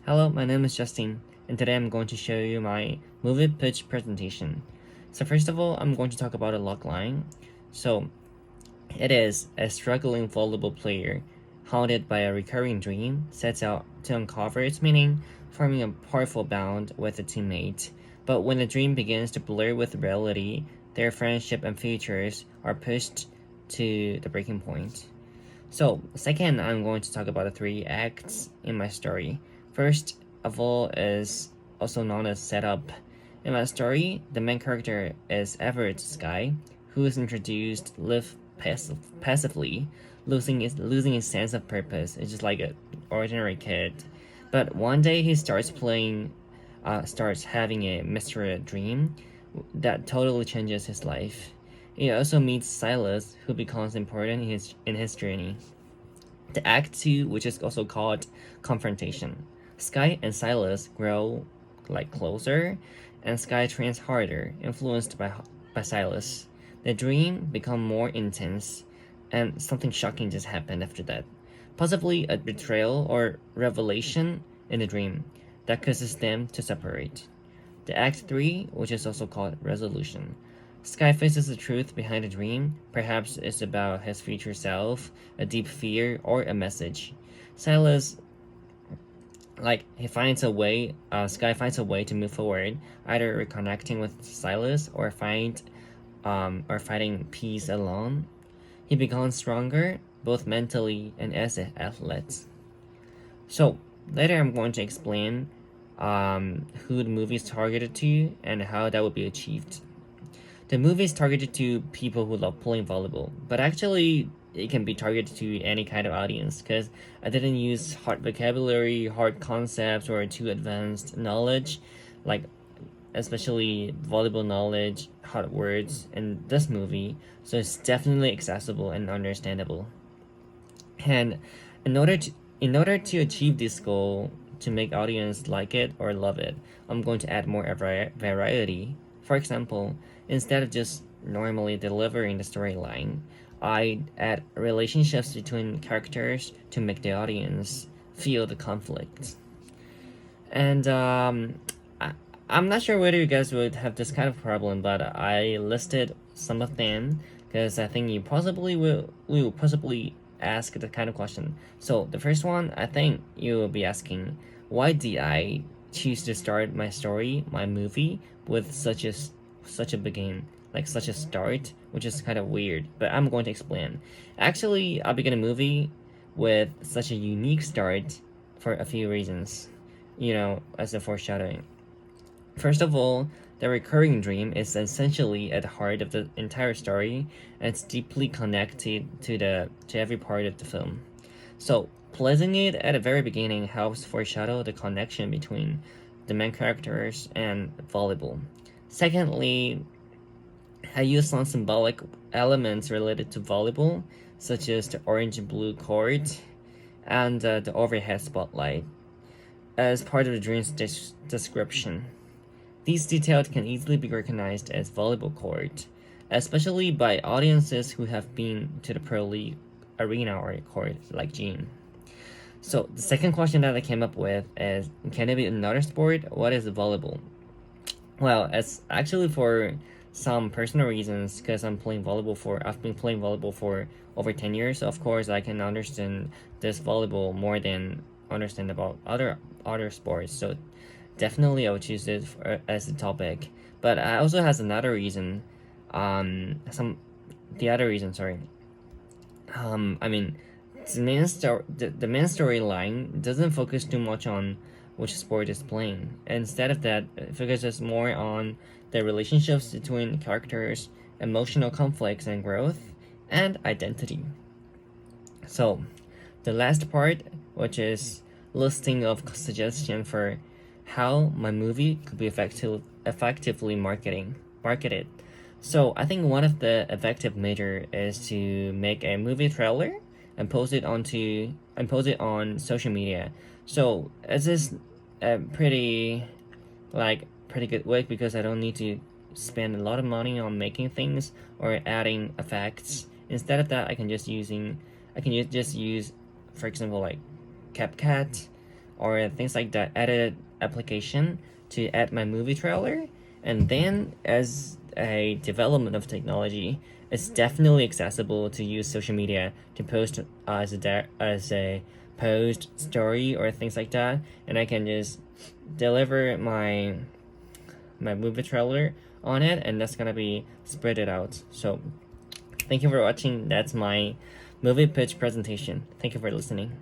Hello, my name is Justin, and today I'm going to show you my movie pitch presentation. So first of all, I'm going to talk about a logline. So it is a struggling volleyball player, haunted by a recurring dream, sets out to uncover its meaning, forming a powerful bond with a teammate. But when the dream begins to blur with reality, their friendship and futures are pushed to the breaking point. So, second, I'm going to talk about the three acts in my story. First of all is also known as setup. In my story, the main character is Everett Sky, who is introduced live passively, losing his sense of purpose. It's just like an ordinary kid. But one day he starts having a mysterious dream that totally changes his life. He also meets Silas, who becomes important in his journey. The Act 2, which is also called Confrontation. Sky and Silas grow closer, and Sky trains harder, influenced by Silas. The dream becomes more intense, and something shocking just happened after that. Possibly a betrayal or revelation in the dream that causes them to separate. The Act 3, which is also called Resolution. Sky faces the truth behind a dream. Perhaps it's about his future self, a deep fear, or a message. Silas, he finds a way. Sky finds a way to move forward, either reconnecting with Silas or fighting peace alone. He becomes stronger, both mentally and as an athlete. So later, I'm going to explain who the movie is targeted to and how that would be achieved. The movie is targeted to people who love playing volleyball, but actually it can be targeted to any kind of audience because I didn't use hard vocabulary, hard concepts, or too advanced knowledge, like especially volleyball knowledge, hard words in this movie. So it's definitely accessible and understandable. And in order to in order to achieve this goal, to make audience like it or love it, I'm going to add more variety. For example, instead of just normally delivering the storyline, I add relationships between characters to make the audience feel the conflict. And I, I'm not sure whether you guys would have this kind of problem, but I listed some of them because I think you possibly will possibly ask the kind of question. So the first one, I think you will be asking, why did I choose to start my story, my movie, with such a beginning, like such a start, which is kind of weird. But I'm going to explain. Actually, I began a movie with such a unique start for a few reasons, as a foreshadowing. First of all, the recurring dream is essentially at the heart of the entire story, and it's deeply connected to every part of the film. So, placing it at the very beginning helps foreshadow the connection between the main characters and volleyball. Secondly, I use some symbolic elements related to volleyball, such as the orange and blue cord and the overhead spotlight, as part of the dream's description. These details can easily be recognized as volleyball court, especially by audiences who have been to the Pro League arena or court like Gene. So the second question that I came up with is, can it be another sport? What is volleyball? Well, it's actually for some personal reasons because I've been playing volleyball for over 10 years. So of course, I can understand this volleyball more than understand about other sports. So definitely I would choose it as a topic. But I also has another reason. Some the other reason, sorry. I mean, the main storyline doesn't focus too much on which sport is playing. Instead of that, it focuses more on the relationships between characters, emotional conflicts and growth, and identity. So, the last part, which is listing of suggestion for how my movie could be effectively marketed. So I think one of the effective measure is to make a movie trailer and post it on social media. So this is a pretty good way because I don't need to spend a lot of money on making things or adding effects. Instead of that, I can just use, for example, like CapCut or things like that edit application to add my movie trailer. And then as a development of technology, it's definitely accessible to use social media to post as a post story or things like that, and I can just deliver my movie trailer on it, and that's gonna be spread it out. So thank you for watching. That's my movie pitch presentation. Thank you for listening.